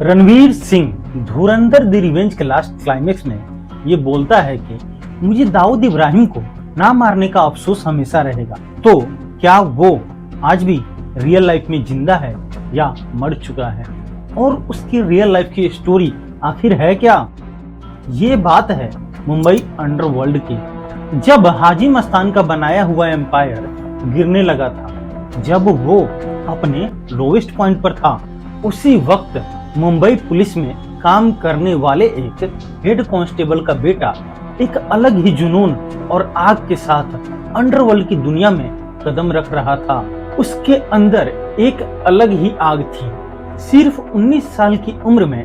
Ranveer Singh Dhurandhar the revenge के last climax में ये बोलता है कि मुझे दाऊद इब्राहिम को ना मारने का अफसोस हमेशा रहेगा। तो क्या वो आज भी रियल लाइफ में जिंदा है या मर चुका है, और उसकी रियल लाइफ की स्टोरी आखिर है क्या? ये बात है मुंबई अंडरवर्ल्ड की। जब हाजी मस्तान का बनाया हुआ एम्पायर गिरने लगा था, जब वो अपने लोवेस्ट पॉइंट पर था, उसी वक्त मुंबई पुलिस में काम करने वाले एक हेड कांस्टेबल का बेटा एक अलग ही जुनून और आग के साथ अंडरवर्ल्ड की दुनिया में कदम रख रहा था। उसके अंदर एक अलग ही आग थी। सिर्फ 19 साल की उम्र में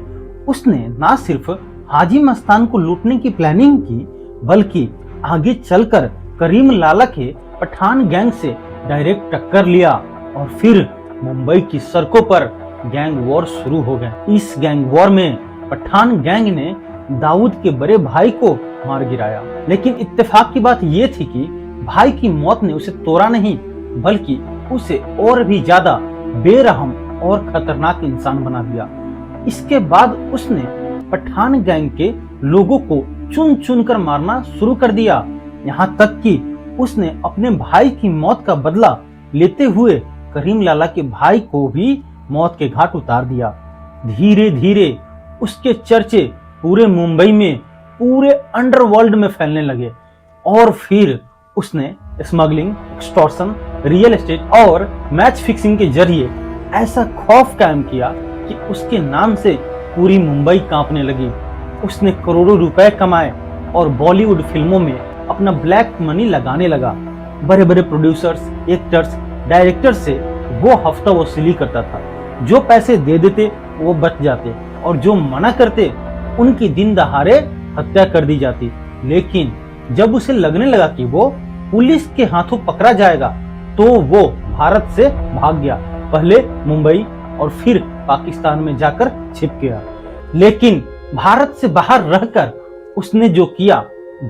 उसने ना सिर्फ हाजी मस्तान को लूटने की प्लानिंग की, बल्कि आगे चलकर करीम लाला के पठान गैंग से डायरेक्ट टक्कर लिया और फिर मुंबई की सड़कों पर गैंग वॉर शुरू हो गया। इस गैंग वॉर में पठान गैंग ने दाऊद के बड़े भाई को मार गिराया, लेकिन इत्तेफाक की बात यह थी कि भाई की मौत ने उसे तोड़ा नहीं, बल्कि उसे और भी ज्यादा बेरहम और खतरनाक इंसान बना दिया। इसके बाद उसने पठान गैंग के लोगों को चुन चुन कर मारना शुरू कर दिया, यहाँ तक कि उसने अपने भाई की मौत का बदला लेते हुए करीम लाला के भाई को भी मौत के घाट उतार दिया। धीरे धीरे उसके चर्चे पूरे मुंबई में, पूरे अंडरवर्ल्ड में फैलने लगे और फिर उसने स्मगलिंग, एक्सटॉर्शन, रियल एस्टेट और मैच फिक्सिंग के जरिए ऐसा खौफ कायम किया कि उसके नाम से पूरी मुंबई कांपने लगी। उसने करोड़ों रुपए कमाए और बॉलीवुड फिल्मों में अपना ब्लैक मनी लगाने लगा। बड़े बड़े प्रोड्यूसर्स, एक्टर्स, डायरेक्टर से वो हफ्ता वसूली करता था। जो पैसे दे देते वो बच जाते और जो मना करते उनकी दिन दहाड़े हत्या कर दी जाती। लेकिन जब उसे लगने लगा कि वो पुलिस के हाथों पकड़ा जाएगा, तो वो भारत से भाग गया। पहले मुंबई और फिर पाकिस्तान में जाकर छिप गया। लेकिन भारत से बाहर रहकर उसने जो किया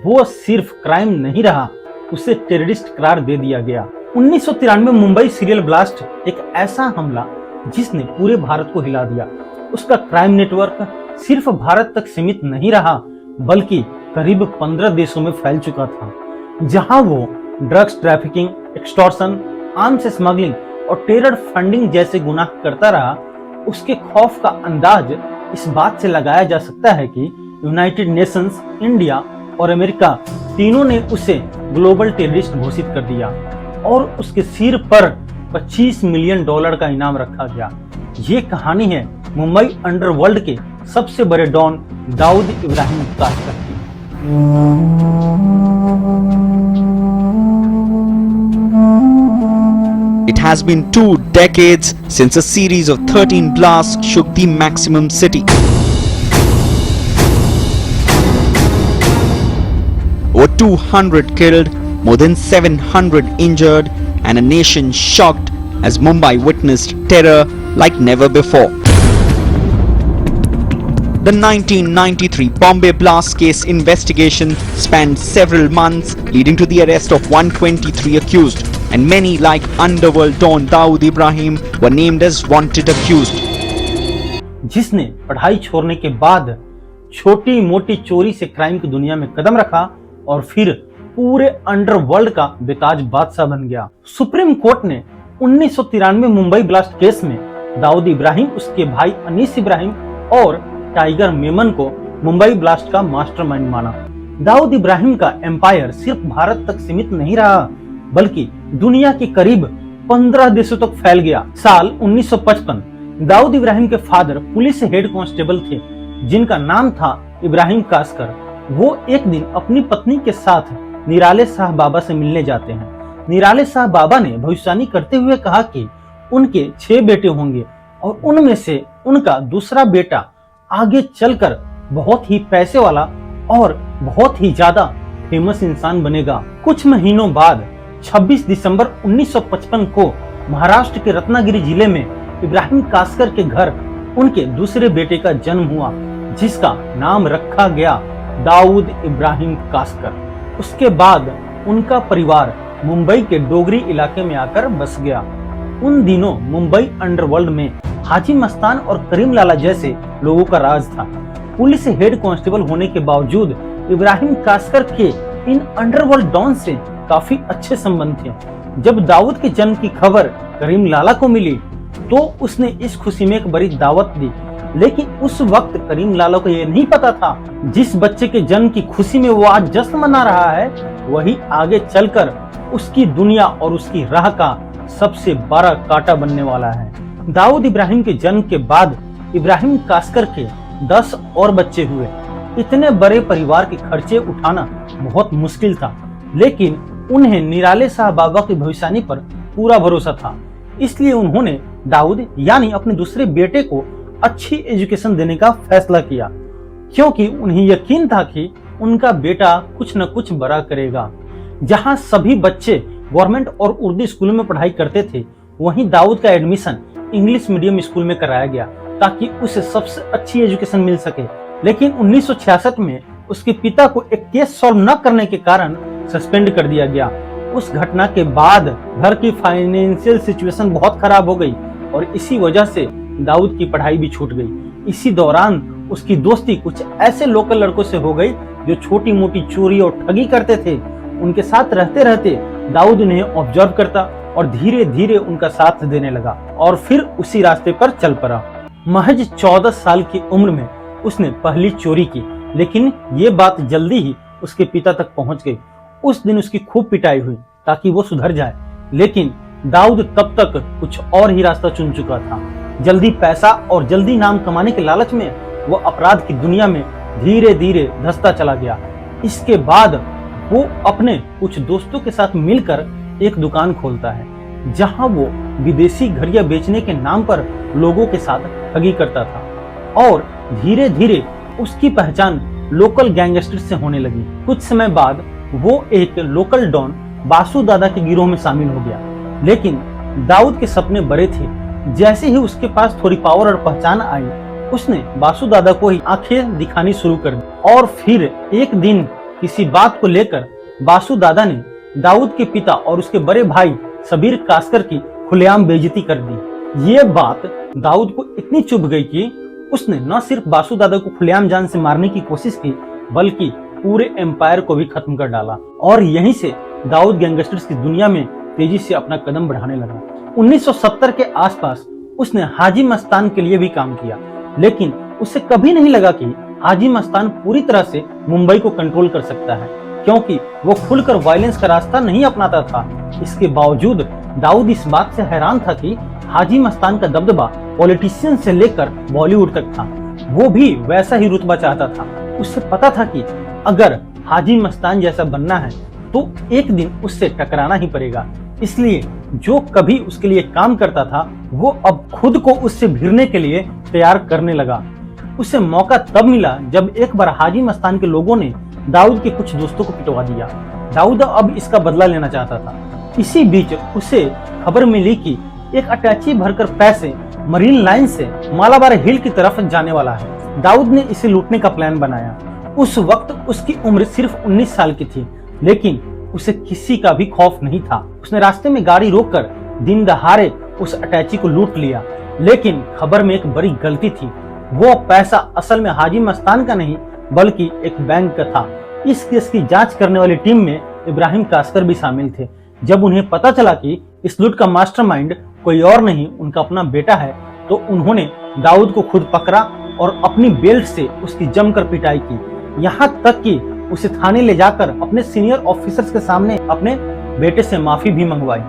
वो सिर्फ क्राइम नहीं रहा, उसे टेररिस्ट करार दे दिया गया। 1993 में मुंबई सीरियल ब्लास्ट एक ऐसा हमला जिसने पूरे भारत को हिला दिया। उसका क्राइम नेटवर्क सिर्फ भारत तक सीमित नहीं रहा, बल्कि करीब 15 देशों में फैल चुका था। जहां वो drugs trafficking, extortion, arms smuggling और टेरर फंडिंग जैसे गुनाह करता रहा, उसके खौफ का अंदाज इस बात से लगाया जा सकता है कि यूनाइटेड नेशंस, इंडिया और अमेरिका तीनों ने उसे ग्लोबल टेररिस्ट घोषित कर दिया और उसके सिर पर $25 मिलियन का इनाम रखा गया। ये कहानी है मुंबई अंडरवर्ल्ड के सबसे बड़े डॉन दाऊद इब्राहिम कास्कर की। It has been 2 decades since a series of 13 blasts shook the Maximum city. Over 200 killed, more than 700 injured, and a nation shocked as Mumbai witnessed terror like never before. The 1993 Bombay blast case investigation spanned several months, leading to the arrest of 123 accused, and many like underworld don Dawood Ibrahim were named as wanted accused. जिसने पढ़ाई छोड़ने के बाद छोटी मोटी चोरी से crime की दुनिया में कदम रखा और फिर पूरे अंडरवर्ल्ड का बेताज बादशाह बन गया। सुप्रीम कोर्ट ने 1993 मुंबई ब्लास्ट केस में दाऊद इब्राहिम, उसके भाई अनीस इब्राहिम और टाइगर मेमन को मुंबई ब्लास्ट का मास्टरमाइंड माना। दाऊद इब्राहिम का एम्पायर सिर्फ भारत तक सीमित नहीं रहा, बल्कि दुनिया के करीब 15 देशों तक फैल गया। साल 1955 दाऊद इब्राहिम के फादर पुलिस हेड कांस्टेबल थे, जिनका नाम था इब्राहिम कास्कर। वो एक दिन अपनी पत्नी के साथ निराले शाह बाबा से मिलने जाते हैं। निराले शाह बाबा ने भविष्यवाणी करते हुए कहा कि उनके 6 बेटे होंगे और उनमें से उनका दूसरा बेटा आगे चलकर बहुत ही पैसे वाला और बहुत ही ज्यादा फेमस इंसान बनेगा। कुछ महीनों बाद 26 दिसंबर 1955 को महाराष्ट्र के रत्नागिरी जिले में इब्राहिम कास्कर के घर उनके दूसरे बेटे का जन्म हुआ, जिसका नाम रखा गया दाऊद इब्राहिम कास्कर। उसके बाद उनका परिवार मुंबई के डोगरी इलाके में आकर बस गया। उन दिनों मुंबई अंडरवर्ल्ड में हाजी मस्तान और करीम लाला जैसे लोगों का राज था। पुलिस हेड कांस्टेबल होने के बावजूद इब्राहिम कास्कर के इन अंडरवर्ल्ड डॉन से काफी अच्छे संबंध थे। जब दाऊद के जन्म की खबर करीम लाला को मिली तो उसने इस खुशी में एक बड़ी दावत दी, लेकिन उस वक्त करीम लाला को यह नहीं पता था जिस बच्चे के जन्म की खुशी में वो आज जश्न मना रहा है वही आगे चलकर उसकी दुनिया और उसकी राह का सबसे बड़ा कांटा बनने वाला है। दाऊद इब्राहिम के जन्म के बाद इब्राहिम कास्कर के 10 और बच्चे हुए। इतने बड़े परिवार के खर्चे उठाना बहुत मुश्किल था, लेकिन उन्हें निराले शाह बाबा की भविष्यवाणी पर पूरा भरोसा था। इसलिए उन्होंने दाऊद यानी अपने दूसरे बेटे को अच्छी एजुकेशन देने का फैसला किया, क्योंकि उन्हें यकीन था कि उनका बेटा कुछ न कुछ बड़ा करेगा। जहां सभी बच्चे गवर्नमेंट और उर्दू स्कूलों में पढ़ाई करते थे, वहीं दाऊद का एडमिशन इंग्लिश मीडियम स्कूल में कराया गया ताकि उसे सबसे अच्छी एजुकेशन मिल सके। लेकिन 1966 में उसके पिता को एक केस सॉल्व न करने के कारण सस्पेंड कर दिया गया। उस घटना के बाद घर की फाइनेंशियल सिचुएशन बहुत खराब हो गई और इसी वजह से दाऊद की पढ़ाई भी छूट गई। इसी दौरान उसकी दोस्ती कुछ ऐसे लोकल लड़कों से हो गई जो छोटी मोटी चोरी और ठगी करते थे। उनके साथ रहते रहते दाऊद उन्हें ऑब्जर्व करता और धीरे धीरे उनका साथ देने लगा और फिर उसी रास्ते पर चल पड़ा। महज 14 साल की उम्र में उसने पहली चोरी की, लेकिन ये बात जल्दी ही उसके पिता तक पहुंच गई। उस दिन उसकी खूब पिटाई हुई ताकि वो सुधर जाए, लेकिन दाऊद तब तक कुछ और ही रास्ता चुन चुका था। जल्दी पैसा और जल्दी नाम कमाने के लालच में वो अपराध की दुनिया में धीरे धीरे धंसता चला गया। इसके बाद वो अपने कुछ दोस्तों के साथ मिलकर एक दुकान खोलता है जहां वो विदेशी घड़ियां बेचने के नाम पर लोगों के साथ ठगी करता था और धीरे धीरे उसकी पहचान लोकल गैंगस्टर से होने लगी। कुछ समय बाद वो एक लोकल डॉन बासु दादा के गिरोह में शामिल हो गया, लेकिन दाऊद के सपने बड़े थे। जैसे ही उसके पास थोड़ी पावर और पहचान आई, उसने बासु दादा को ही आंखें दिखानी शुरू कर दी और फिर एक दिन किसी बात को लेकर बासु दादा ने दाऊद के पिता और उसके बड़े भाई सबीर कास्कर की खुलेआम बेइज्जती कर दी। ये बात दाऊद को इतनी चुभ गई कि उसने न सिर्फ बासु दादा को खुलेआम जान से मारने की कोशिश की, बल्कि पूरे एम्पायर को भी खत्म कर डाला और यहीं से दाऊद गैंगस्टर्स की दुनिया में तेजी से अपना कदम बढ़ाने लगा। 1970 के आसपास उसने हाजी मस्तान के लिए भी काम किया, लेकिन उसे कभी नहीं लगा कि हाजी मस्तान पूरी तरह से मुंबई को कंट्रोल कर सकता है, क्योंकि वो खुलकर वायलेंस का रास्ता नहीं अपनाता था। इसके बावजूद दाऊद इस बात से हैरान था कि हाजी मस्तान का दबदबा पॉलिटिशियन से लेकर बॉलीवुड तक था। वो भी वैसा ही रुतबा चाहता था। उसे पता था कि अगर हाजी मस्तान जैसा बनना है तो एक दिन उससे टकराना ही पड़ेगा। इसलिए जो कभी उसके लिए काम करता था वो अब खुद को उससे भिड़ने के लिए तैयार करने लगा। उसे मौका तब मिला जब एक बार हाजी मस्तान के लोगों ने दाऊद के कुछ दोस्तों को पिटवा दिया। दाऊद अब इसका बदला लेना चाहता था। इसी बीच उसे खबर मिली कि एक अटैची भरकर पैसे मरीन लाइन से मालाबार हिल की तरफ जाने वाला है। दाऊद ने इसे लूटने का प्लान बनाया। उस वक्त उसकी उम्र सिर्फ 19 साल की थी, लेकिन उसे किसी का भी खौफ नहीं था। उसने रास्ते में गाड़ी रोककर दिन दहाड़े उस अटैची को लूट लिया, लेकिन खबर में एक बड़ी गलती थी। वो पैसा असल में हाजी मस्तान का नहीं बल्कि एक बैंक का था। इस केस की जांच करने वाली टीम में इब्राहिम कास्कर भी शामिल थे। जब उन्हें पता चला कि इस लूट का मास्टरमाइंड कोई और नहीं उनका अपना बेटा है, तो उन्होंने दाऊद को खुद पकड़ा और अपनी बेल्ट से उसकी जमकर पिटाई की, यहाँ तक कि उसे थाने ले जाकर अपने सीनियर ऑफिसर्स के सामने अपने बेटे से माफी भी मंगवाई।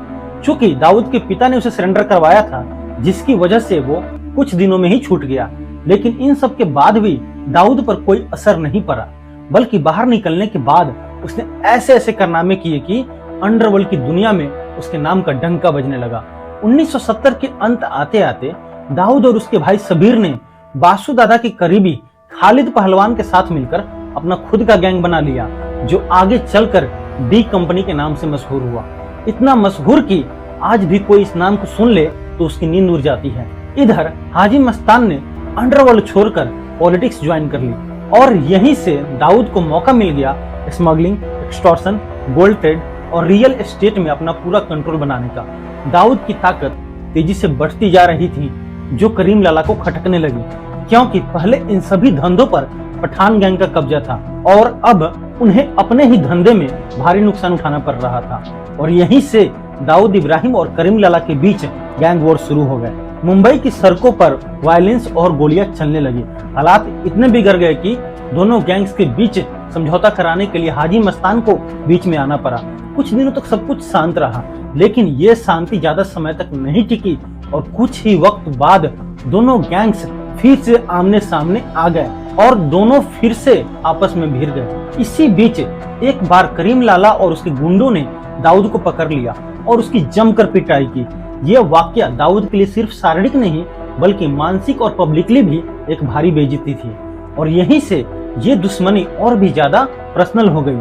चूंकि दाऊद के पिता ने उसे सरेंडर करवाया था, जिसकी वजह से वो कुछ दिनों में ही छूट गया, लेकिन इन सब के बाद भी दाऊद पर कोई असर नहीं पड़ा, बल्कि बाहर निकलने के बाद उसने ऐसे ऐसे कारनामे किए कि अंडरवर्ल्ड की दुनिया में उसके नाम का डंका बजने लगा। 1970 के अंत आते आते दाऊद और उसके भाई सबीर ने बासु दादा के करीबी खालिद पहलवान के साथ मिलकर अपना खुद का गैंग बना लिया, जो आगे चलकर डी कंपनी के नाम से मशहूर हुआ। इतना मशहूर कि आज भी कोई इस नाम को सुन ले तो उसकी नींद उड़ जाती है। इधर हाजी मस्तान ने अंडरवर्ल्ड छोड़कर पॉलिटिक्स ज्वाइन कर ली और यहीं से दाऊद को मौका मिल गया स्मगलिंग, एक्सटॉर्शन, गोल्ड ट्रेड और रियल एस्टेट में अपना पूरा कंट्रोल बनाने का। दाऊद की ताकत तेजी से बढ़ती जा रही थी, जो करीम लाला को खटकने लगी, क्योंकि पहले इन सभी धंधों पर पठान गैंग का कब्जा था और अब उन्हें अपने ही धंधे में भारी नुकसान उठाना पड़ रहा था। और यहीं से दाऊद इब्राहिम और करीम लाला के बीच गैंग वॉर शुरू हो गए। मुंबई की सड़कों पर वायलेंस और गोलियां चलने लगी। हालात इतने बिगड़ गए कि दोनों गैंग्स के बीच समझौता कराने के लिए हाजी मस्तान को बीच में आना पड़ा। कुछ दिनों तक सब कुछ शांत रहा, लेकिन ये शांति ज्यादा समय तक नहीं टिकी और कुछ ही वक्त बाद दोनों गैंग्स फिर से आमने सामने आ गए और दोनों फिर से आपस में भिड़ गए। इसी बीच एक बार करीम लाला और उसके गुंडों ने दाऊद को पकड़ लिया और उसकी जमकर पिटाई की। यह वाकया दाऊद के लिए सिर्फ शारीरिक नहीं बल्कि मानसिक और पब्लिकली भी एक भारी बेइज्जती थी और यहीं से ये दुश्मनी और भी ज्यादा पर्सनल हो गई।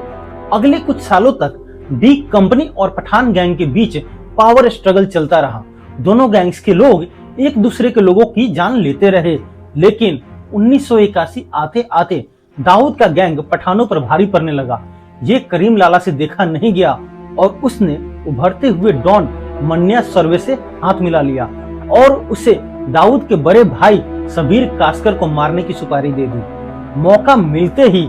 अगले कुछ सालों तक डी कंपनी और पठान गैंग के बीच पावर स्ट्रगल चलता रहा। दोनों गैंग्स के लोग एक दूसरे के लोगों की जान लेते रहे, लेकिन 1981 आते आते दाऊद का गैंग पठानों पर भारी पड़ने लगा। ये करीम लाला से देखा नहीं गया और उसने उभरते हुए डॉन मन्या सर्वे से हाथ मिला लिया और उसे दाऊद के बड़े भाई सबीर कास्कर को मारने की सुपारी दे दी। मौका मिलते ही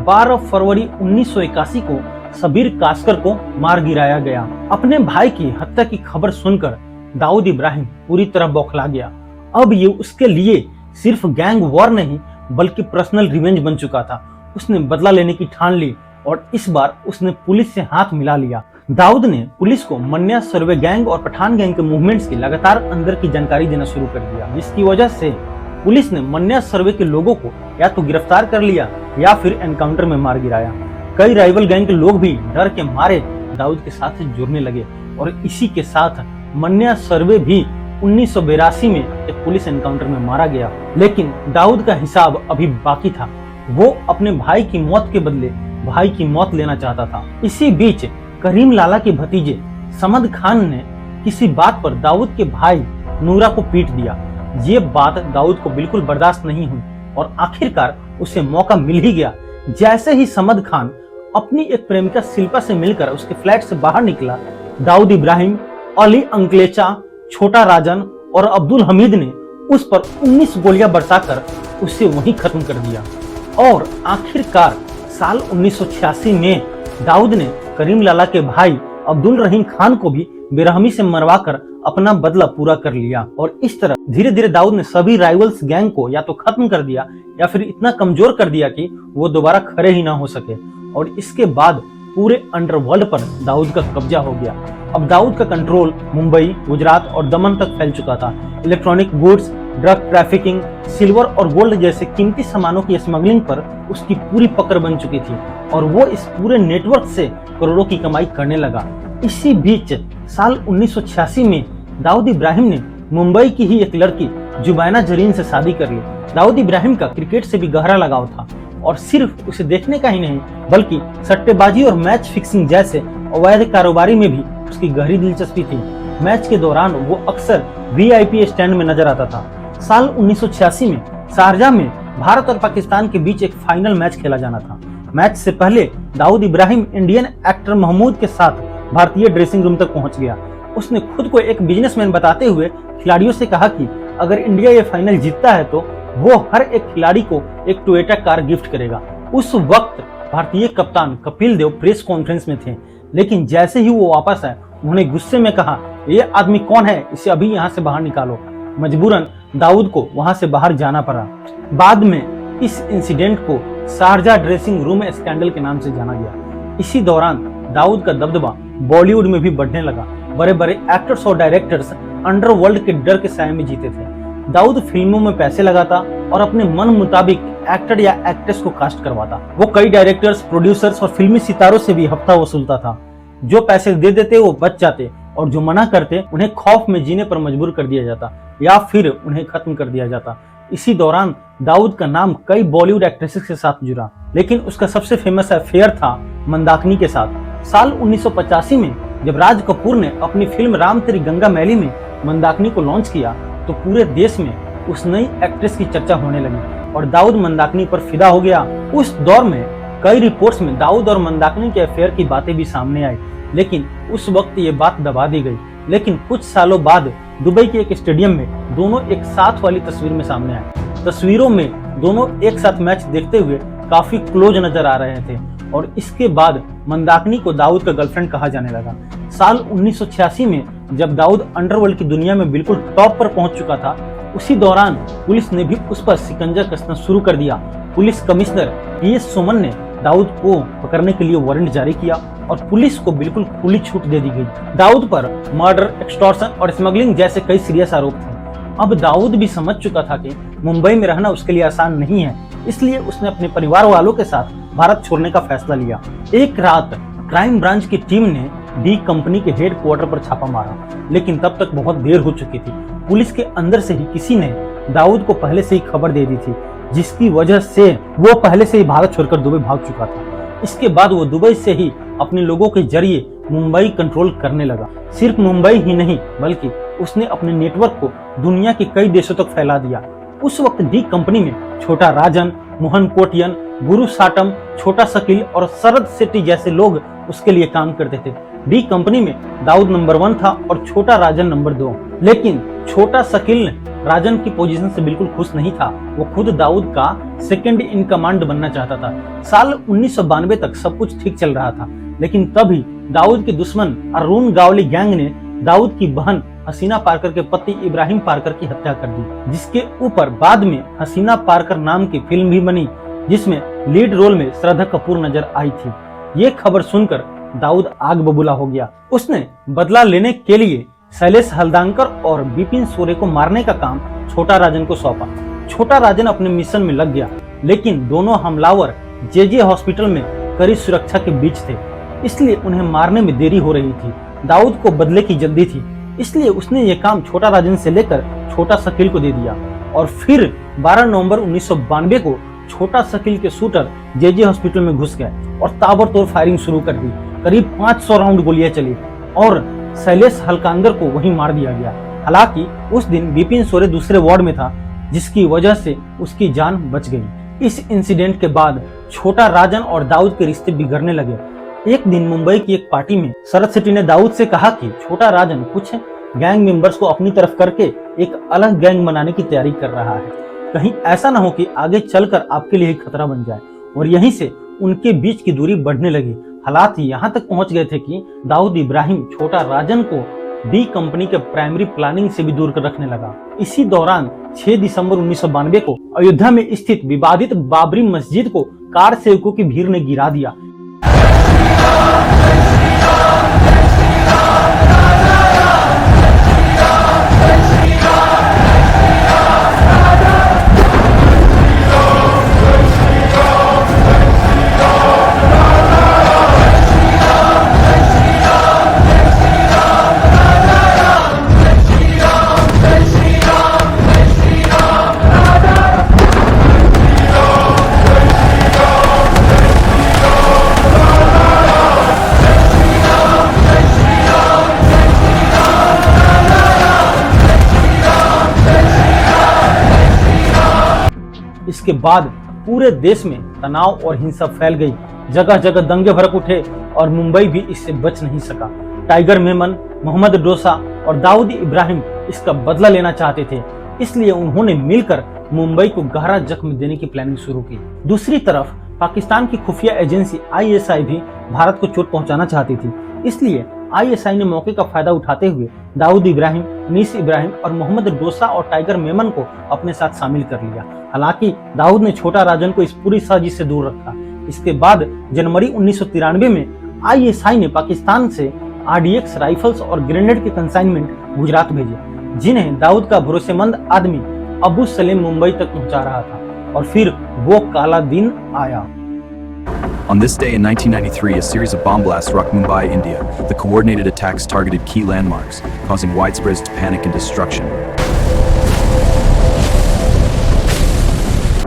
12 फरवरी 1981 को सबीर कास्कर को मार गिराया गया। अपने भाई की हत्या की खबर सुनकर दाऊद इब्राहिम पूरी तरह बौखला गया। अब ये उसके लिए सिर्फ गैंग वॉर नहीं बल्कि पर्सनल रिवेंज बन चुका था। उसने बदला लेने की ठान ली और इस बार उसने पुलिस से हाथ मिला लिया। दाऊद ने पुलिस को मन्या सर्वे गैंग और पठान गैंग के मूवमेंट्स की लगातार अंदर की जानकारी देना शुरू कर दिया, जिसकी वजह से पुलिस ने मन्या सर्वे के लोगों को या तो गिरफ्तार कर लिया या फिर एनकाउंटर में मार गिराया। कई राइवल गैंग के लोग भी डर के मारे दाऊद के साथ जुड़ने लगे और इसी के साथ मन्या सर्वे भी 1982 में एक पुलिस एनकाउंटर में मारा गया। लेकिन दाऊद का हिसाब अभी बाकी था। वो अपने भाई की मौत के बदले भाई की मौत लेना चाहता था। इसी बीच करीम लाला के भतीजे समद खान ने किसी बात पर दाऊद के भाई नूरा को पीट दिया। ये बात दाऊद को बिल्कुल बर्दाश्त नहीं हुई और आखिरकार उसे मौका मिल ही गया। जैसे ही समद खान अपनी एक प्रेमिका शिल्पा से मिलकर उसके फ्लैट से बाहर निकला, दाऊद इब्राहिम, अली अंकलेचा, छोटा राजन और अब्दुल हमीद ने उस पर 19 गोलियां बरसाकर उसे वहीं खत्म कर दिया। और आखिरकार साल 1986 में दाऊद ने करीम लाला के भाई अब्दुल रहीम खान को भी बेरहमी से मरवाकर अपना बदला पूरा कर लिया। और इस तरह धीरे धीरे दाऊद ने सभी राइवल्स गैंग को या तो खत्म कर दिया या फिर इतना कमजोर कर दिया कि वो दोबारा खड़े ही ना हो सके। और इसके बाद पूरे अंडरवर्ल्ड पर दाऊद का कब्जा हो गया। अब दाऊद का कंट्रोल मुंबई, गुजरात और दमन तक फैल चुका था। Electronic goods, drug trafficking, silver और गोल्ड जैसे कीमती सामानों की स्मगलिंग पर उसकी पूरी पकड़ बन चुकी थी और वो इस पूरे नेटवर्क से करोड़ों की कमाई करने लगा। इसी बीच साल 1986 में दाऊद इब्राहिम ने मुंबई की ही एक लड़की जुबैना जरीन से शादी कर ली। दाऊद इब्राहिम का क्रिकेट से भी गहरा लगाव था और सिर्फ उसे देखने का ही नहीं बल्कि सट्टेबाजी और मैच फिक्सिंग जैसे अवैध कारोबारी में भी उसकी गहरी दिलचस्पी थी। मैच के दौरान वो अक्सर वीआईपी स्टैंड में नजर आता था। साल 1986 में शारजाह में भारत और पाकिस्तान के बीच एक फाइनल मैच खेला जाना था। मैच से पहले दाऊद इब्राहिम इंडियन एक्टर महमूद के साथ भारतीय ड्रेसिंग रूम तक पहुंच गया। उसने खुद को एक बिजनेसमैन बताते हुए खिलाड़ियों से कहा कि अगर इंडिया ये फाइनल जीतता है तो वो हर एक खिलाड़ी को एक टोयोटा कार गिफ्ट करेगा। उस वक्त भारतीय कप्तान कपिल देव प्रेस कॉन्फ्रेंस में थे, लेकिन जैसे ही वो वापस आए उन्होंने गुस्से में कहा, ये आदमी कौन है, इसे अभी यहाँ से बाहर निकालो। मजबूरन दाऊद को वहां से बाहर जाना पड़ा। बाद में इस इंसिडेंट को शारजाह ड्रेसिंग रूम स्कैंडल के नाम से जाना गया। इसी दौरान दाऊद का दबदबा बॉलीवुड में भी बढ़ने लगा। बड़े बड़े एक्टर्स और डायरेक्टर्स अंडरवर्ल्ड के डर के साए में जीते थे। दाऊद फिल्मों में पैसे लगाता और अपने मन मुताबिक एक्टर या एक्ट्रेस को कास्ट करवाता। वो कई डायरेक्टर्स, प्रोड्यूसर्स और फिल्मी सितारों से भी हफ्ता वसूलता था। जो पैसे दे देते वो बच जाते और जो मना करते उन्हें खौफ में जीने पर मजबूर कर दिया जाता या फिर उन्हें खत्म कर दिया जाता। इसी दौरान दाऊद का नाम कई बॉलीवुड एक्ट्रेसेस के साथ जुड़ा, लेकिन उसका सबसे फेमस अफेयर था मंदाकिनी के साथ। साल 1985 में जब राज कपूर ने अपनी फिल्म राम तेरी गंगा मैली में मंदाकिनी को लॉन्च किया तो पूरे देश में उस नई एक्ट्रेस की चर्चा होने लगी और दाऊद मंदाकिनी पर फिदा हो गया। उस दौर में कई रिपोर्ट्स में दाऊद और मंदाकिनी के अफेयर की बातें भी सामने आई, लेकिन उस वक्त ये बात दबा दी गई। लेकिन कुछ सालों बाद दुबई के एक स्टेडियम में दोनों एक साथ वाली तस्वीर में सामने आए। तस्वीरों में दोनों एक साथ मैच देखते हुए काफी क्लोज नजर आ रहे थे और इसके बाद मंदाकिनी को दाऊद का गर्लफ्रेंड कहा जाने लगा। साल 1986 में जब दाऊद अंडरवर्ल्ड की दुनिया में बिल्कुल टॉप पर पहुंच चुका था, उसी दौरान पुलिस ने भी उस पर शिकंजा कसना शुरू कर दिया। पुलिस कमिश्नर PS सोमन ने दाऊद को पकड़ने के लिए वारंट जारी किया और पुलिस को बिल्कुल खुली छूट दे दी गई। दाऊद पर मर्डर, एक्सटॉर्शन और स्मगलिंग जैसे कई सीरियस आरोप थे। अब दाऊद भी समझ चुका था कि मुंबई में रहना उसके लिए आसान नहीं है, इसलिए उसने अपने परिवार वालों के साथ भारत छोड़ने का फैसला लिया। एक रात क्राइम ब्रांच की टीम ने डी कंपनी के हेडक्वार्टर पर छापा मारा, लेकिन तब तक बहुत देर हो चुकी थी। पुलिस के अंदर से ही किसी ने दाऊद को पहले से ही खबर दे दी थी, जिसकी वजह से वो पहले से ही भारत छोड़कर दुबई भाग चुका था। इसके बाद वो दुबई से ही अपने लोगों के जरिए मुंबई कंट्रोल करने लगा। सिर्फ मुंबई ही नहीं, बल्कि उसने अपने नेटवर्क को दुनिया के कई देशों तक फैला दिया। उस वक्त डी कंपनी में छोटा राजन, मोहन कोटियन, गुरु साटम, छोटा शकील और शरद शेट्टी जैसे लोग उसके लिए काम करते थे। डी कंपनी में दाऊद नंबर 1 था और छोटा राजन नंबर 2। लेकिन छोटा शकील राजन की पोजीशन से बिल्कुल खुश नहीं था। वो खुद दाऊद का सेकंड इन कमांड बनना चाहता था। साल 1992 तक सब कुछ ठीक चल रहा था, लेकिन तभी दाऊद के दुश्मन अरुण गावली गैंग ने दाऊद की बहन हसीना पारकर के पति इब्राहिम पारकर की हत्या कर दी, जिसके ऊपर बाद में हसीना पारकर नाम की फिल्म भी बनी, जिसमें लीड रोल में श्रद्धा कपूर नजर आई थी। ये खबर सुनकर दाऊद आग बबूला हो गया। उसने बदला लेने के लिए शैलेश हल्दांकर और बिपिन सोरे को मारने का काम छोटा राजन को सौंपा। छोटा राजन अपने मिशन में लग गया, लेकिन दोनों हमलावर JJ हॉस्पिटल में कड़ी सुरक्षा के बीच थे, इसलिए उन्हें मारने में देरी हो रही थी। दाऊद को बदले की जल्दी थी, इसलिए उसने ये काम छोटा राजन से लेकर छोटा शकील को दे दिया और फिर 12 नवंबर 1992 को छोटा शकील के शूटर JJ हॉस्पिटल में घुस गए और ताबड़तोड़ फायरिंग शुरू कर दी। करीब 500 राउंड गोलियां चली और शैलेश हल्कांदर को वहीं मार दिया गया। हालांकि उस दिन बिपिन सोरे दूसरे वार्ड में था, जिसकी वजह से उसकी जान बच गई। इस इंसिडेंट के बाद छोटा राजन और दाऊद के रिश्ते बिगड़ने लगे। एक दिन मुंबई की एक पार्टी में शरद शेट्टी ने दाऊद से कहा कि छोटा राजन कुछ गैंग मेंबर्स को अपनी तरफ करके एक अलग गैंग बनाने की तैयारी कर रहा है। कहीं ऐसा ना हो कि आगे चलकर आपके लिए खतरा बन जाए। और यहीं से उनके बीच की दूरी बढ़ने लगी। हालात यहाँ तक पहुंच गए थे कि दाऊद इब्राहिम छोटा राजन को डी कंपनी के प्राइमरी प्लानिंग से भी दूर कर रखने लगा। इसी दौरान 6 दिसंबर 1992 को अयोध्या में स्थित विवादित बाबरी मस्जिद को कार सेवकों की भीड़ ने गिरा दिया। इसके बाद पूरे देश में तनाव और हिंसा फैल गई। जगह जगह दंगे भड़क उठे और मुंबई भी इससे बच नहीं सका। टाइगर मेमन, मोहम्मद डोसा और दाऊद इब्राहिम इसका बदला लेना चाहते थे, इसलिए उन्होंने मिलकर मुंबई को गहरा जख्म देने की प्लानिंग शुरू की। दूसरी तरफ पाकिस्तान की खुफिया एजेंसी ISI भी भारत को चोट पहुंचाना चाहती थी, इसलिए ISI ने मौके का फायदा उठाते हुए दाऊद इब्राहिम, नीस इब्राहिम और मोहम्मद डोसा और टाइगर मेमन को अपने साथ शामिल कर लिया। हालांकि दाऊद ने छोटा राजन को इस पूरी साजिश से दूर रखा। इसके बाद जनवरी 1993 में ISI ने पाकिस्तान से RDX राइफल्स और ग्रेनेड के कंसाइनमेंट गुजरात भेजे, जिन्हें दाऊद का भरोसेमंद आदमी अबू सलेम मुंबई तक पहुंचा रहा था। और फिर वो काला दिन आया। On this day in 1993, a series of bomb blasts rocked Mumbai, India. The coordinated attacks targeted key landmarks, causing widespread panic and destruction.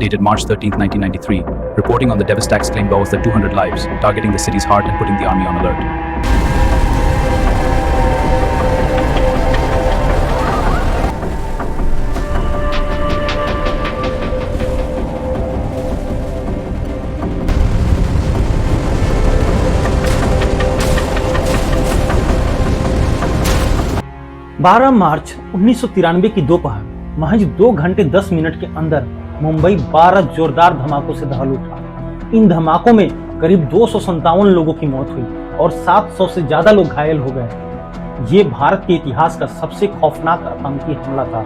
Dated March 13, 1993, reporting on the devastating claimed over the 200 lives, targeting the city's heart and putting the army on alert. 12 मार्च 1993 की दोपहर महज 2 घंटे 10 minute के अंदर मुंबई 12 जोरदार धमाकों से दहल उठा। इन धमाकों में करीब 257 लोगों की मौत हुई और 700 से ज्यादा लोग घायल हो गए। ये भारत के इतिहास का सबसे खौफनाक आतंकी हमला था,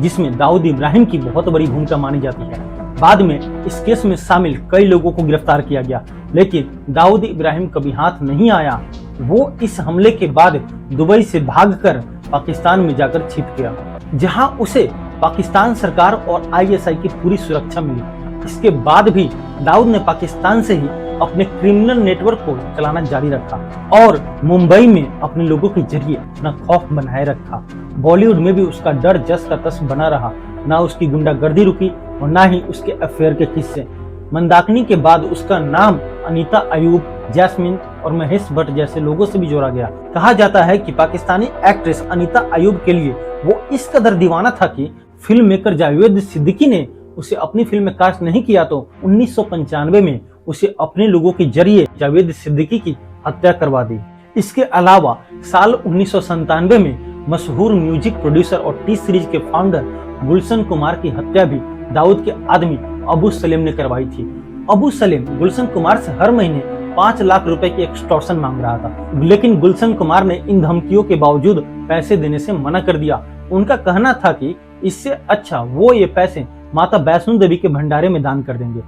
जिसमें दाऊद इब्राहिम की बहुत बड़ी भूमिका मानी जाती है। बाद में इस केस में शामिल कई लोगों को गिरफ्तार किया गया, लेकिन दाऊद इब्राहिम कभी हाथ नहीं आया। वो इस हमले के बाद दुबई से भागकर पाकिस्तान में जाकर छिप गया, जहां उसे पाकिस्तान सरकार और आईएसआई की पूरी सुरक्षा मिली। इसके बाद भी दाऊद ने पाकिस्तान से ही अपने क्रिमिनल नेटवर्क को चलाना जारी रखा और मुंबई में अपने लोगों के जरिए अपना खौफ बनाए रखा। बॉलीवुड में भी उसका डर जस का तस बना रहा। ना उसकी गुंडागर्दी रुकी और ना ही उसके अफेयर के किस्से। मंदाकिनी के बाद उसका नाम अनीता अयूब, जैस्मिन और महेश भट्ट जैसे लोगों से भी जोड़ा गया। कहा जाता है कि पाकिस्तानी एक्ट्रेस अनीता अयूब के लिए वो इस कदर दीवाना था कि फिल्म मेकर जावेद सिद्दीकी ने उसे अपनी फिल्म में कास्ट नहीं किया तो 1995 में उसे अपने लोगों के जरिए जावेद सिद्दीकी की हत्या करवा दी। इसके अलावा साल 1997 में मशहूर म्यूजिक प्रोड्यूसर और टी सीरीज के फाउंडर गुलशन कुमार की हत्या भी दाऊद के आदमी अबू सलेम ने करवाई थी। अबू सलेम गुलशन कुमार से हर महीने 5 लाख रुपए की एक्सटॉर्शन मांग रहा था, लेकिन गुलशन कुमार ने इन धमकियों के बावजूद पैसे देने से मना कर दिया। उनका कहना था कि इससे अच्छा वो ये पैसे माता वैष्णो देवी के भंडारे में दान कर देंगे।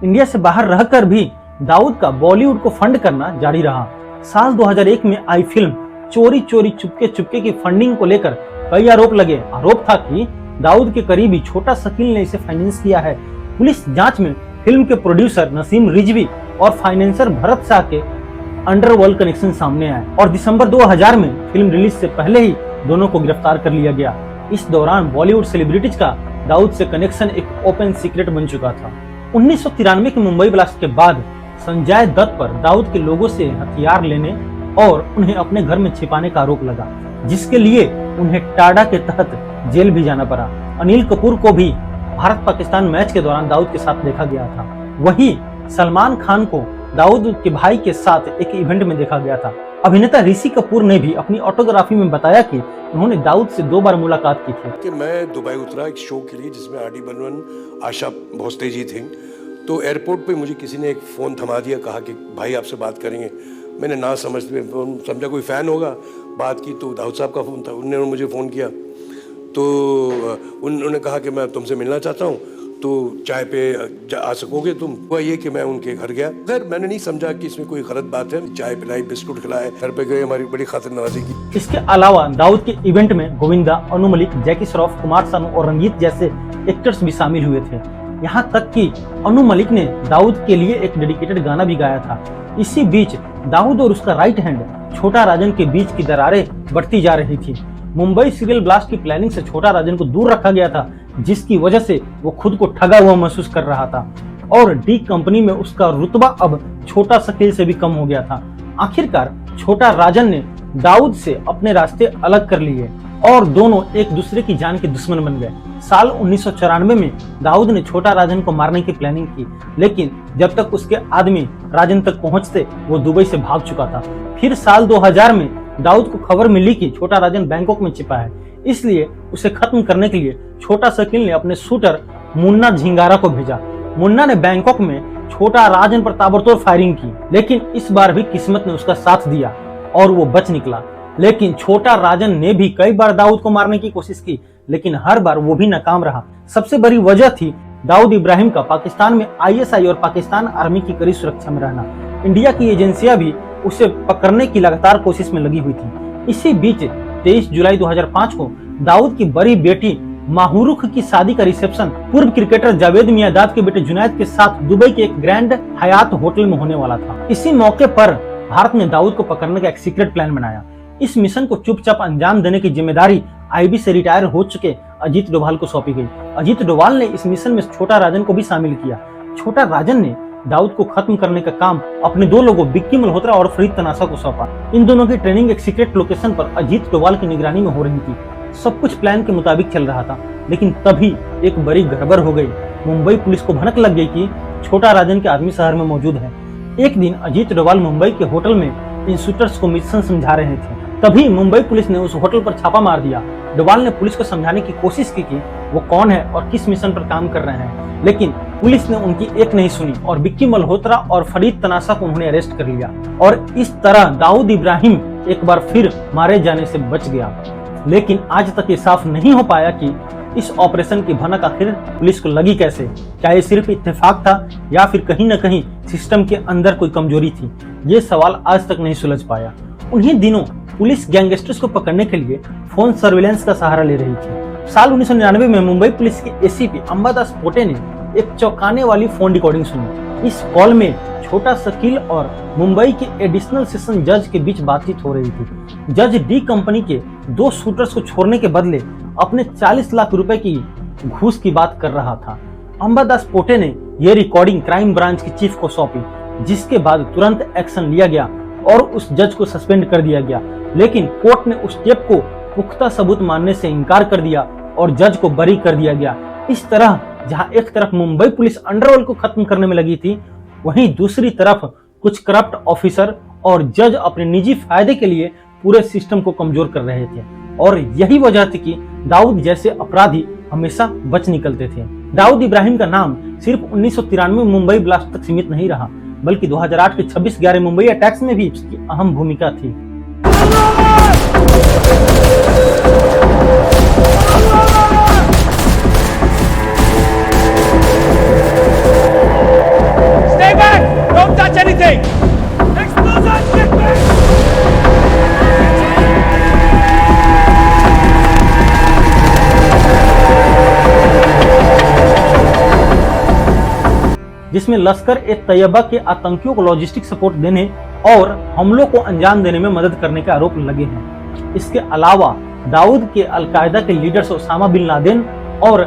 इंडिया से बाहर रहकर भी दाऊद का बॉलीवुड को फंड करना जारी रहा। साल 2001 में आई फिल्म चोरी चोरी चुपके चुपके की फंडिंग को लेकर कई आरोप लगे। आरोप था कि दाऊद के करीबी छोटा शकील ने इसे फाइनेंस किया है। पुलिस जांच में फिल्म के प्रोड्यूसर नसीम रिजवी और फाइनेंसर भरत शाह के अंडरवर्ल्ड कनेक्शन सामने आए और दिसंबर 2000 में फिल्म रिलीज से पहले ही दोनों को गिरफ्तार कर लिया गया। इस दौरान बॉलीवुड सेलिब्रिटीज का दाऊद से कनेक्शन एक ओपन सीक्रेट बन चुका था। 1993 के मुंबई ब्लास्ट के बाद संजय दत्त पर दाऊद के लोगों से हथियार लेने और उन्हें अपने घर में छिपाने का आरोप लगा, जिसके लिए उन्हें टाडा के तहत जेल भी जाना पड़ा। अनिल कपूर को भी भारत पाकिस्तान मैच के दौरान दाऊद के साथ देखा गया था। वहीं सलमान खान को दाऊद के भाई के साथ एक इवेंट में देखा गया था। अभिनेता ऋषि कपूर ने भी अपनी ऑटोग्राफी में बताया कि उन्होंने दाऊद से 2 बार मुलाकात की थी। कि मैं दुबई उतरा एक शो के लिए जिसमें आर डी बर्मन, आशा भोसले जी थी। तो एयरपोर्ट पे मुझे किसी ने एक फ़ोन थमा दिया, कहा कि भाई आपसे बात करेंगे। मैंने ना समझते समझा कोई फ़ैन होगा, बात की तो दाऊद साहब का फ़ोन था। उन्होंने मुझे फ़ोन किया तो उन्होंने कहा कि मैं तुमसे मिलना चाहता हूँ, तो चाय पे आ सकोगे तुम? हुआ ये कि मैं उनके घर गया। खैर मैंने नहीं समझा कि इसमें कोई गलत बात है। चाय पिलाई, बिस्कुट खिलाए, घर पे गए, हमारी बड़ी खातिर नवाजी की। इसके अलावा दाऊद के इवेंट में गोविंदा, अनु मलिक, जैकी श्रॉफ, कुमार सानू और रंजीत जैसे एक्टर्स भी शामिल हुए थे। यहाँ तक कि अनु मलिक ने दाऊद के लिए एक डेडिकेटेड गाना भी गाया था। इसी बीच दाऊद और उसका राइट हैंड छोटा राजन के बीच की दरारें बढ़ती जा रही थी। मुंबई सीरियल ब्लास्ट की प्लानिंग से छोटा राजन को दूर रखा गया था, जिसकी वजह से वो खुद को ठगा हुआ महसूस कर रहा था और डी कंपनी में उसका रुतबा अब छोटा शकील से भी कम हो गया था। आखिरकार छोटा राजन ने दाऊद से अपने रास्ते अलग कर लिए और दोनों एक दूसरे की जान के दुश्मन बन गए। साल 1994 में दाऊद ने छोटा राजन को मारने की प्लानिंग की, लेकिन जब तक उसके आदमी राजन तक पहुंचते वो दुबई से भाग चुका था। फिर साल 2000 में दाऊद को खबर मिली कि छोटा राजन बैंकॉक में छिपा है, इसलिए उसे खत्म करने के लिए छोटा शकील ने अपने शूटर मुन्ना झिंगारा को भेजा। मुन्ना ने बैंकॉक में छोटा राजन पर ताबड़तोड़ फायरिंग की, लेकिन इस बार भी किस्मत ने उसका साथ दिया और वो बच निकला। लेकिन छोटा राजन ने भी कई बार दाऊद को मारने की कोशिश की, लेकिन हर बार वो भी नाकाम रहा। सबसे बड़ी वजह थी दाऊद इब्राहिम का पाकिस्तान में आईएसआई और पाकिस्तान आर्मी की कड़ी सुरक्षा में रहना। इंडिया की एजेंसियां भी उसे पकड़ने की लगातार कोशिश में लगी हुई थी। इसी बीच 23 जुलाई 2005 को दाऊद की बड़ी बेटी माहुरुख की शादी का रिसेप्शन पूर्व क्रिकेटर जावेद मियांदाद के बेटे जुनैद के साथ दुबई के एक ग्रैंड हयात होटल में होने वाला था। इसी मौके पर भारत ने दाऊद को पकड़ने का एक सीक्रेट प्लान बनाया। इस मिशन को चुपचाप अंजाम देने की जिम्मेदारी आईबी से रिटायर हो चुके अजीत डोभाल को सौंपी गई। अजीत डोभाल ने इस मिशन में छोटा राजन को भी शामिल किया। छोटा राजन ने दाऊद को खत्म करने का काम अपने 2 लोगों विक्की मल्होत्रा और फरीद तनासा को सौंपा। इन दोनों की ट्रेनिंग एक सीक्रेट लोकेशन पर अजीत डोभाल की निगरानी में हो रही थी। सब कुछ प्लान के मुताबिक चल रहा था, लेकिन तभी एक बड़ी गड़बड़ हो गई। मुंबई पुलिस को भनक लग गई कि छोटा राजन के आदमी शहर में मौजूद है। एक दिन अजीत डोभाल मुंबई के होटल में इन शूटर्स को मिशन समझा रहे थे। तभी मुंबई पुलिस ने उस होटल पर छापा मार दिया। डोभाल ने पुलिस को समझाने की कोशिश की कि वो कौन है और किस मिशन पर काम कर रहे हैं, लेकिन पुलिस ने उनकी एक नहीं सुनी और विक्की मल्होत्रा और फरीद तनाशा को उन्होंने अरेस्ट कर लिया और इस तरह दाऊद इब्राहिम एक बार फिर मारे जाने से बच गया। लेकिन आज तक ये साफ नहीं हो पाया कि इस ऑपरेशन की भनक आखिर पुलिस को लगी कैसे। क्या ये सिर्फ इत्तेफाक था या फिर कहीं न कहीं सिस्टम के अंदर कोई कमजोरी थी? ये सवाल आज तक नहीं सुलझ पाया। उन्हीं दिनों पुलिस गैंगस्टर्स को पकड़ने के लिए फोन सर्विलेंस का सहारा ले रही थी। साल 1999 में मुंबई पुलिस के एसीपी अंबादास पोटे ने एक चौंकाने वाली फोन रिकॉर्डिंग सुनी। इस कॉल में छोटा शकील और मुंबई के एडिशनल सेशन जज के बीच बातचीत हो रही थी। जज डी कंपनी के 2 शूटर्स को छोड़ने के बदले अपने 40 लाख रुपए की घूस की बात कर रहा था। अंबादास पोटे ने यह रिकॉर्डिंग क्राइम ब्रांच के चीफ को सौंपी, जिसके बाद तुरंत एक्शन लिया गया और उस जज को सस्पेंड कर दिया गया। लेकिन कोर्ट ने उस टेप को पुख्ता सबूत मानने से इनकार कर दिया और जज को बरी कर दिया गया। इस तरह जहां एक तरफ मुंबई पुलिस अंडरवर्ल्ड को खत्म करने में लगी थी, वहीं दूसरी तरफ कुछ करप्ट ऑफिसर और जज अपने निजी फायदे के लिए पूरे सिस्टम को कमजोर कर रहे थे और यही वजह थी कि दाऊद जैसे अपराधी हमेशा बच निकलते थे। दाऊद इब्राहिम का नाम सिर्फ 1993 मुंबई ब्लास्ट तक सीमित नहीं रहा, बल्कि 2008 के 26/11 मुंबई अटैक्स में भी उसकी अहम भूमिका थी। Stay back! Don't touch anything! Explosion! Get back! जिसमें लश्कर ए तैयबा के आतंकियों को लॉजिस्टिक सपोर्ट देने और हमलों को अंजाम देने में मदद करने के आरोप लगे हैं। इसके अलावा दाऊद के अलकायदा के लीडर्स ओसामा बिन लादेन और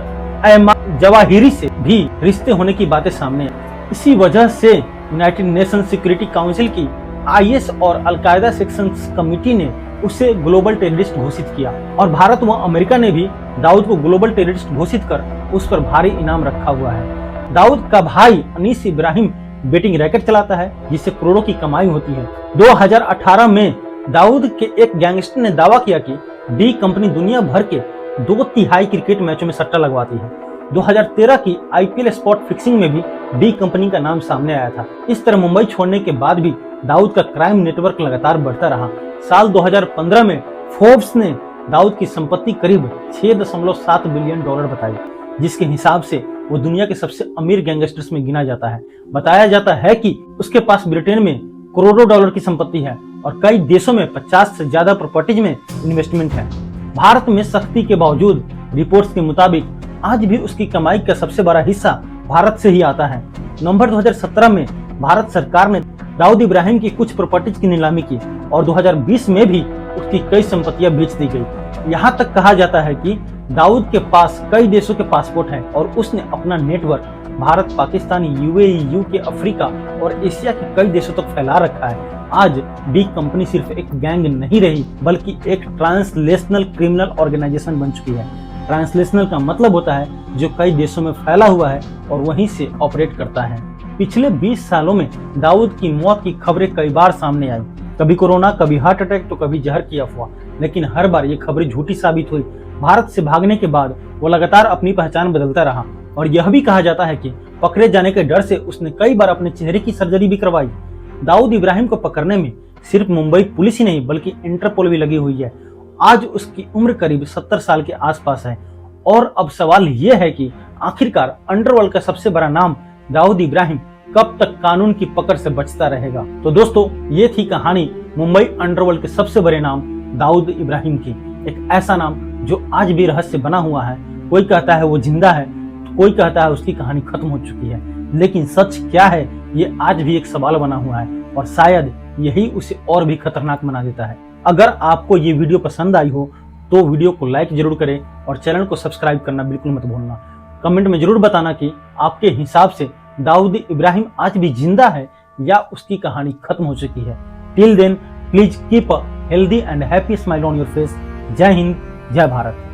अयमान जवाहिरी से भी रिश्ते होने की बातें सामने आई। इसी वजह से यूनाइटेड नेशन सिक्योरिटी काउंसिल की आईएस और अलकायदा सेक्शंस कमिटी ने उसे ग्लोबल टेररिस्ट घोषित किया और भारत व अमेरिका ने भी दाऊद को ग्लोबल टेररिस्ट घोषित कर उस पर भारी इनाम रखा हुआ है। दाऊद का भाई अनीस इब्राहिम बेटिंग रैकेट चलाता है, जिससे करोड़ों की कमाई होती है। 2018 में दाऊद के एक गैंगस्टर ने दावा किया कि डी कंपनी दुनिया भर के 2/3 क्रिकेट मैचों में सट्टा लगवाती है। 2013 की आईपीएल स्पॉट फिक्सिंग में भी डी कंपनी का नाम सामने आया था। इस तरह मुंबई छोड़ने के बाद भी दाऊद का क्राइम नेटवर्क लगातार बढ़ता रहा। साल 2015 में फोर्ब्स ने दाऊद की संपत्ति करीब $6.7 बिलियन बताई, जिसके हिसाब से वो दुनिया के सबसे अमीर गैंगस्टर्स में गिना जाता है। बताया जाता है कि उसके पास ब्रिटेन में करोड़ों डॉलर की संपत्ति है और कई देशों में 50 से ज्यादा प्रॉपर्टीज में इन्वेस्टमेंट है। भारत में सख्ती के बावजूद रिपोर्ट्स के मुताबिक आज भी उसकी कमाई का सबसे बड़ा हिस्सा भारत से ही आता है। नवंबर 2017 में भारत सरकार ने दाऊद इब्राहिम की कुछ प्रॉपर्टीज की नीलामी की और 2020 में भी उसकी कई संपत्तियां बेच दी गई। यहाँ तक कहा जाता है कि दाऊद के पास कई देशों के पासपोर्ट हैं और उसने अपना network Bharat, Pakistan, UAE, UK, Africa और एशिया के कई देशों तक फैला रखा है। आज डी कंपनी सिर्फ एक गैंग नहीं रही, बल्कि एक ट्रांसलेशनल क्रिमिनल ऑर्गेनाइजेशन बन चुकी है। ट्रांसलेशनल का मतलब होता है जो कई देशों में फैला हुआ है और वहीं से ऑपरेट करता है। पिछले 20 सालों में दाऊद की मौत की खबरें कई बार सामने आई, कभी कोरोना, कभी हार्ट अटैक तो कभी जहर की अफवाह, लेकिन हर बार ये खबरें झूठी साबित हुई। भारत से भागने के बाद वो लगातार अपनी पहचान बदलता रहा और यह भी कहा जाता है कि पकड़े जाने के डर से उसने कई बार अपने चेहरे की सर्जरी भी करवाई। दाऊद इब्राहिम को पकड़ने में सिर्फ मुंबई पुलिस ही नहीं बल्कि इंटरपोल भी लगी हुई है। आज उसकी उम्र करीब 70 साल के आसपास है और अब सवाल यह है कि आखिरकार अंडरवर्ल्ड का सबसे बड़ा नाम दाऊद इब्राहिम कब तक कानून की पकड़ से बचता रहेगा। तो दोस्तों, ये थी कहानी मुंबई अंडरवर्ल्ड के सबसे बड़े नाम दाऊद इब्राहिम की। एक ऐसा नाम जो आज भी रहस्य बना हुआ है। कोई कहता है वो जिंदा है, तो कोई कहता है उसकी कहानी खत्म हो चुकी है, लेकिन सच क्या है ये आज भी एक सवाल बना हुआ है और शायद यही उसे और भी खतरनाक बना देता है। अगर आपको ये वीडियो पसंद आई हो तो वीडियो को लाइक जरूर करें और चैनल को सब्सक्राइब करना बिल्कुल मत भूलना। कमेंट में जरूर बताना कि आपके हिसाब से दाऊद इब्राहिम आज भी जिंदा है या उसकी कहानी खत्म हो चुकी है। Till then please keep a healthy and happy smile on your face. जय हिंद, जय भारत।